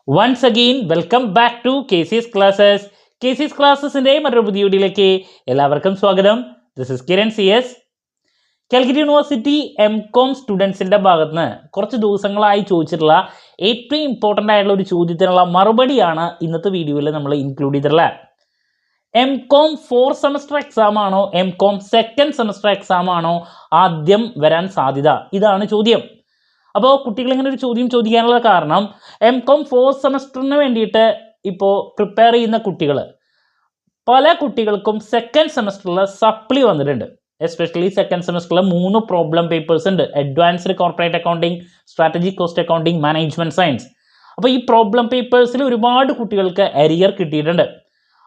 Once again, welcome back to KCS Classes. KCS Classes-ന്റെ മറ്റൊരു പുതിയ വീഡിയോയിലേക്ക് എല്ലാവർക്കും സ്വാഗതം. This is Kiran CS. Calicut university MCOM സ്റ്റുഡൻസിൻ്റെ ഭാഗത്ത് നിന്ന് കുറച്ച് ദിവസങ്ങളായി ചോദിച്ചിട്ടുള്ള ഏറ്റവും ഇമ്പോർട്ടൻ്റ് ആയിട്ടുള്ള ഒരു ചോദ്യത്തിനുള്ള മറുപടിയാണ് ഇന്നത്തെ വീഡിയോയിൽ നമ്മൾ ഇൻക്ലൂഡ് ചെയ്തിട്ടുള്ളത്. MCOM 4 സെമസ്റ്റർ എക്സാം ആണോ MCOM 2nd സെമസ്റ്റർ എക്സാം ആണോ ആദ്യം വരാൻ സാധ്യത? ഇതാണ് ചോദ്യം. അപ്പോൾ കുട്ടികൾ ഇങ്ങനെ ഒരു ചോദ്യം ചോദിക്കാനുള്ള കാരണം MCOM 4 സെമസ്റ്ററിന് വേണ്ടിയിട്ട് ഇപ്പോൾ പ്രിപ്പയർ ചെയ്യുന്ന കുട്ടികൾ പല കുട്ടികൾക്കും 2nd സെമസ്റ്ററിൽ സപ്ലി വന്നിട്ടുണ്ട്. എസ്പെഷ്യലി 2nd സെമസ്റ്ററിൽ 3 പ്രോബ്ലം പേപ്പേഴ്സ് ഉണ്ട്. Advanced corporate accounting, strategic cost accounting, management science. അപ്പോൾ ഈ പ്രോബ്ലം പേപ്പേഴ്സിൽ ഒരുപാട് കുട്ടികൾക്ക് അരിയർ കിട്ടിയിട്ടുണ്ട്.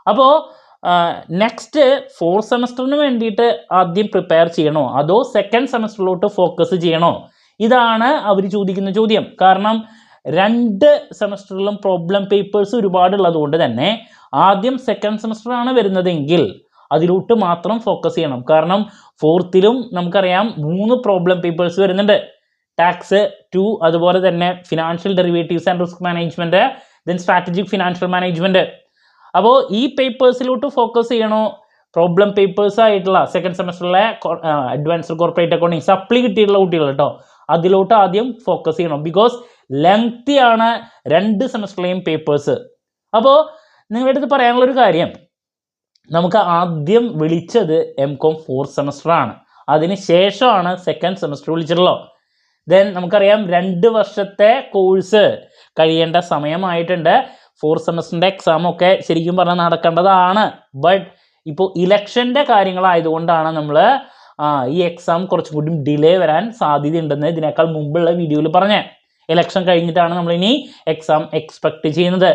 അപ്പോൾ നെക്സ്റ്റ് 4 സെമസ്റ്ററിന് വേണ്ടിയിട്ട് ആദ്യം പ്രിപ്പയർ ചെയ്യണോ അതോ 2nd സെമസ്റ്ററിലോട്ട് ഫോക്കസ് ചെയ്യണോ? ഇതാണ് അവർ ചോദിക്കുന്ന ചോദ്യം. കാരണം 2 സെമസ്റ്ററിലും പ്രോബ്ലം പേപ്പേഴ്സ് ഒരുപാടുള്ളത് കൊണ്ട് തന്നെ ആദ്യം 2nd സെമസ്റ്ററാണ് വരുന്നതെങ്കിൽ അതിലോട്ട് മാത്രം ഫോക്കസ് ചെയ്യണം. കാരണം 4th നമുക്കറിയാം 3 പ്രോബ്ലം പേപ്പേഴ്സ് വരുന്നുണ്ട്. ടാക്സ് 2, അതുപോലെ തന്നെ financial derivatives and risk management, then strategic financial management. അപ്പോൾ ഈ പേപ്പേഴ്സിലോട്ട് ഫോക്കസ് ചെയ്യണോ പ്രോബ്ലം പേപ്പേഴ്സ് ആയിട്ടുള്ള 2nd സെമസ്റ്ററിലെ അഡ്വാൻസ്ഡ് കോർപ്പറേറ്റ് അക്കൗണ്ടിങ് സപ്ലി കിട്ടിയിട്ടുള്ള കുട്ടികൾ കേട്ടോ, അതിലോട്ട് ആദ്യം ഫോക്കസ് ചെയ്യണം. ബിക്കോസ് ലെങ്തി ആണ് 2 സെമസ്റ്ററിലെയും പേപ്പേഴ്സ്. അപ്പോൾ നിങ്ങളുടെ അടുത്ത് പറയാനുള്ളൊരു കാര്യം, നമുക്ക് ആദ്യം വിളിച്ചത് MCOM 4 സെമസ്റ്ററാണ്, അതിന് ശേഷമാണ് 2nd സെമസ്റ്റർ വിളിച്ചിട്ടുള്ളൂ. ദെൻ നമുക്കറിയാം 2 വർഷത്തെ കോഴ്സ് കഴിയേണ്ട സമയമായിട്ടുണ്ട്. 4 സെമസ്റ്ററിൻ്റെ എക്സാമൊക്കെ ശരിക്കും പറഞ്ഞാൽ നടക്കേണ്ടതാണ്. ബട്ട് ഇപ്പോൾ ഇലക്ഷൻ്റെ കാര്യങ്ങളായതുകൊണ്ടാണ് നമ്മൾ ഈ എക്സാം കുറച്ചും കൂടി ഡിലേ വരാൻ സാധ്യതയുണ്ടെന്ന് ഇതിനേക്കാൾ മുമ്പുള്ള വീഡിയോയിൽ പറഞ്ഞേ. ഇലക്ഷൻ കഴിഞ്ഞിട്ടാണ് നമ്മളിനി എക്സാം എക്സ്പെക്റ്റ് ചെയ്യുന്നത്.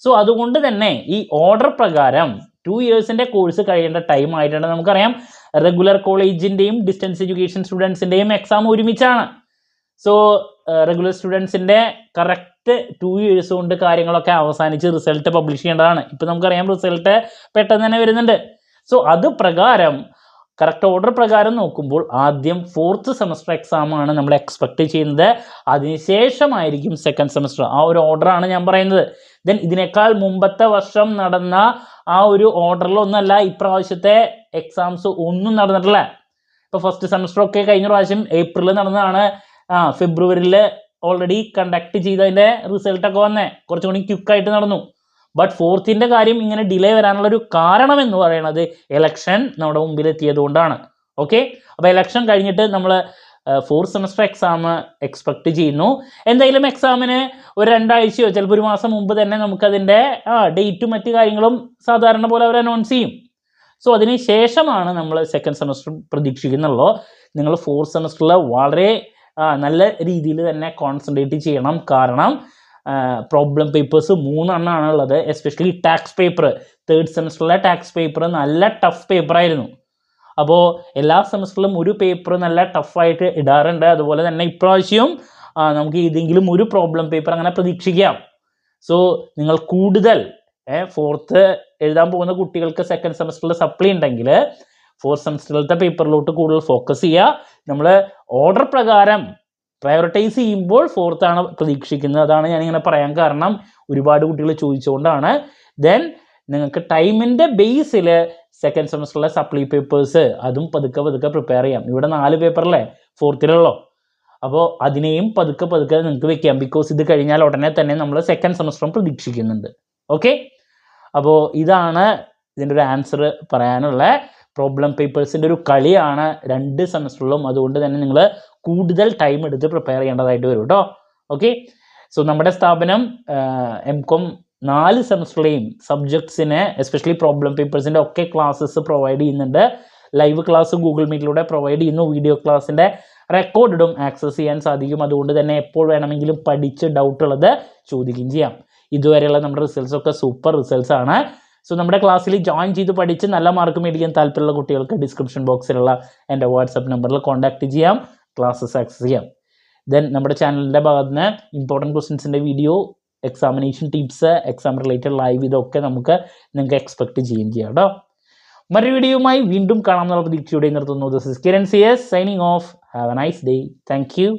സോ അതുകൊണ്ട് തന്നെ ഈ ഓർഡർ പ്രകാരം 2 ഇയേഴ്സിൻ്റെ കോഴ്സ് കഴിയേണ്ട ടൈം ആയിട്ടുണ്ട്. നമുക്കറിയാം റെഗുലർ കോളേജിൻ്റെയും ഡിസ്റ്റൻസ് എഡ്യൂക്കേഷൻ സ്റ്റുഡൻസിൻ്റെയും എക്സാം ഒരുമിച്ചാണ്. സോ റെഗുലർ സ്റ്റുഡൻസിൻ്റെ കറക്റ്റ് 2 ഇയേഴ്സ് കൊണ്ട് കാര്യങ്ങളൊക്കെ അവസാനിച്ച് റിസൾട്ട് പബ്ലിഷ് ചെയ്യേണ്ടതാണ്. ഇപ്പോൾ നമുക്കറിയാം റിസൾട്ട് പെട്ടെന്ന് തന്നെ വരുന്നുണ്ട്. സോ അത് പ്രകാരം കറക്റ്റ് ഓർഡർ പ്രകാരം നോക്കുമ്പോൾ ആദ്യം 4th സെമസ്റ്റർ എക്സാമാണ് നമ്മൾ എക്സ്പെക്റ്റ് ചെയ്യുന്നത്. അതിനുശേഷമായിരിക്കും 2nd സെമസ്റ്റർ. ആ ഒരു ഓർഡറാണ് ഞാൻ പറയുന്നത്. ദെൻ ഇതിനേക്കാൾ മുമ്പത്തെ വർഷം നടന്ന ആ ഒരു ഓർഡറിലൊന്നല്ല ഇപ്രാവശ്യത്തെ എക്സാംസ് ഒന്നും നടന്നിട്ടില്ല. ഇപ്പോൾ ഫസ്റ്റ് സെമസ്റ്ററൊക്കെ കഴിഞ്ഞ പ്രാവശ്യം ഏപ്രിലിൽ നടന്നതാണ്. ഫെബ്രുവരിയിൽ ഓൾറെഡി കണ്ടക്ട് ചെയ്തതിൻ്റെ റിസൾട്ടൊക്കെ വന്നേ കുറച്ചും കൂടി ക്വിക്കായിട്ട് നടന്നു. ബട്ട് 4th കാര്യം ഇങ്ങനെ ഡിലേ വരാനുള്ളൊരു കാരണം എന്ന് പറയുന്നത് ഇലക്ഷൻ നമ്മുടെ മുമ്പിൽ എത്തിയത് കൊണ്ടാണ്. ഓക്കെ, അപ്പോൾ ഇലക്ഷൻ കഴിഞ്ഞിട്ട് നമ്മൾ 4th സെമസ്റ്റർ എക്സാം എക്സ്പെക്റ്റ് ചെയ്യുന്നു. എന്തായാലും എക്സാമിന് ഒരു 2 ആഴ്ചയോ ചിലപ്പോൾ 1 മാസം മുമ്പ് തന്നെ നമുക്കതിൻ്റെ ഡേറ്റും മറ്റു കാര്യങ്ങളും സാധാരണ പോലെ അവർ അനൗൺസ് ചെയ്യും. സോ അതിന് ശേഷമാണ് നമ്മൾ 2nd സെമസ്റ്റർ പ്രതീക്ഷിക്കുന്നുള്ളൂ. നിങ്ങൾ 4th സെമസ്റ്ററിൽ വളരെ നല്ല രീതിയിൽ തന്നെ കോൺസെൻട്രേറ്റ് ചെയ്യണം. കാരണം പ്രോബ്ലം പേപ്പേഴ്സ് 3 എണ്ണമാണ് ഉള്ളത്. എസ്പെഷ്യലി ടാക്സ് പേപ്പർ, 3rd സെമസ്റ്ററിലെ ടാക്സ് പേപ്പർ നല്ല ടഫ് പേപ്പറായിരുന്നു. അപ്പോൾ എല്ലാ സെമസ്റ്ററിലും ഒരു പേപ്പർ നല്ല ടഫായിട്ട് ഇടാറുണ്ട്. അതുപോലെ തന്നെ ഇപ്രാവശ്യവും നമുക്ക് ഏതെങ്കിലും ഒരു പ്രോബ്ലം പേപ്പർ അങ്ങനെ പ്രതീക്ഷിക്കാം. സോ നിങ്ങൾ കൂടുതൽ 4th എഴുതാൻ പോകുന്ന കുട്ടികൾക്ക് 2nd സെമസ്റ്ററിൽ സപ്ലി ഉണ്ടെങ്കിൽ 4th സെമസ്റ്ററിലത്തെ പേപ്പറിലോട്ട് കൂടുതൽ ഫോക്കസ് ചെയ്യുക. നമ്മൾ ഓർഡർ പ്രകാരം പ്രയോറിറ്റൈസ് ചെയ്യുമ്പോൾ 4th ആണ് പ്രതീക്ഷിക്കുന്നത്. അതാണ് ഞാനിങ്ങനെ പറയാൻ കാരണം, ഒരുപാട് കുട്ടികൾ ചോദിച്ചുകൊണ്ടാണ്. ദെൻ നിങ്ങൾക്ക് ടൈമിൻ്റെ ബേസിൽ 2nd സെമസ്റ്ററിലെ സപ്ലി പേപ്പേഴ്സ് അതും പതുക്കെ പ്രിപ്പയർ ചെയ്യാം. ഇവിടെ 4 പേപ്പറല്ലേ 4th അപ്പോൾ അതിനെയും പതുക്കെ നിങ്ങൾക്ക് വെക്കാം. ബിക്കോസ് ഇത് കഴിഞ്ഞാൽ ഉടനെ തന്നെ നമ്മൾ 2nd സെമസ്റ്ററും പ്രതീക്ഷിക്കുന്നുണ്ട്. ഓക്കെ, അപ്പോൾ ഇതാണ് ഇതിൻ്റെ ഒരു ആൻസർ പറയാനുള്ള. പ്രോബ്ലം പേപ്പേഴ്സിൻ്റെ ഒരു കളിയാണ് 2 സെമസ്റ്ററിലും. അതുകൊണ്ട് തന്നെ നിങ്ങൾ കൂടുതൽ ടൈം എടുത്ത് പ്രിപ്പയർ ചെയ്യേണ്ടതായിട്ട് വരും കേട്ടോ. ഓക്കെ, സോ നമ്മുടെ സ്ഥാപനം MCOM 4 സെമസ്റ്ററിലെയും സബ്ജക്ട്സിന് എസ്പെഷ്യലി പ്രോബ്ലം പേപ്പേഴ്സിൻ്റെ ഒക്കെ ക്ലാസ്സസ് പ്രൊവൈഡ് ചെയ്യുന്നുണ്ട്. ലൈവ് ക്ലാസ് ഗൂഗിൾ മീറ്റിലൂടെ പ്രൊവൈഡ് ചെയ്യുന്നു. വീഡിയോ ക്ലാസ്സിൻ്റെ റെക്കോർഡും ആക്സസ് ചെയ്യാൻ സാധിക്കും. അതുകൊണ്ട് തന്നെ എപ്പോൾ വേണമെങ്കിലും പഠിച്ച് ഡൗട്ടുള്ളത് ചോദിക്കുകയും ചെയ്യാം. ഇതുവരെയുള്ള നമ്മുടെ റിസൾട്ട്സൊക്കെ സൂപ്പർ റിസൾട്ട്സ് ആണ്. സോ നമ്മുടെ ക്ലാസ്സിൽ ജോയിൻ ചെയ്ത് പഠിച്ച് നല്ല മാർക്ക് മേടിക്കാൻ താല്പര്യമുള്ള കുട്ടികൾക്ക് ഡിസ്ക്രിപ്ഷൻ ബോക്സിലുള്ള എൻ്റെ വാട്സപ്പ് നമ്പറിൽ കോൺടാക്റ്റ് ചെയ്യാം, ക്ലാസ്സസ് ആക്സസ് ചെയ്യാം. ദെൻ നമ്മുടെ ചാനലിൻ്റെ ഭാഗത്ത് നിന്ന് ഇമ്പോർട്ടൻറ്റ് ക്വസ്റ്റ്യൻസിൻ്റെ video, examination tips, exam related live ഇതൊക്കെ നിങ്ങൾക്ക് എക്സ്പെക്റ്റ് ചെയ്യാം കേട്ടോ. മറ്റൊരു വീഡിയോയുമായി വീണ്ടും കാണാമെന്നുള്ള പ്രതീക്ഷയോടെ നിർത്തുന്നു. This is Kiran CS signing off. Have a nice day. Thank U.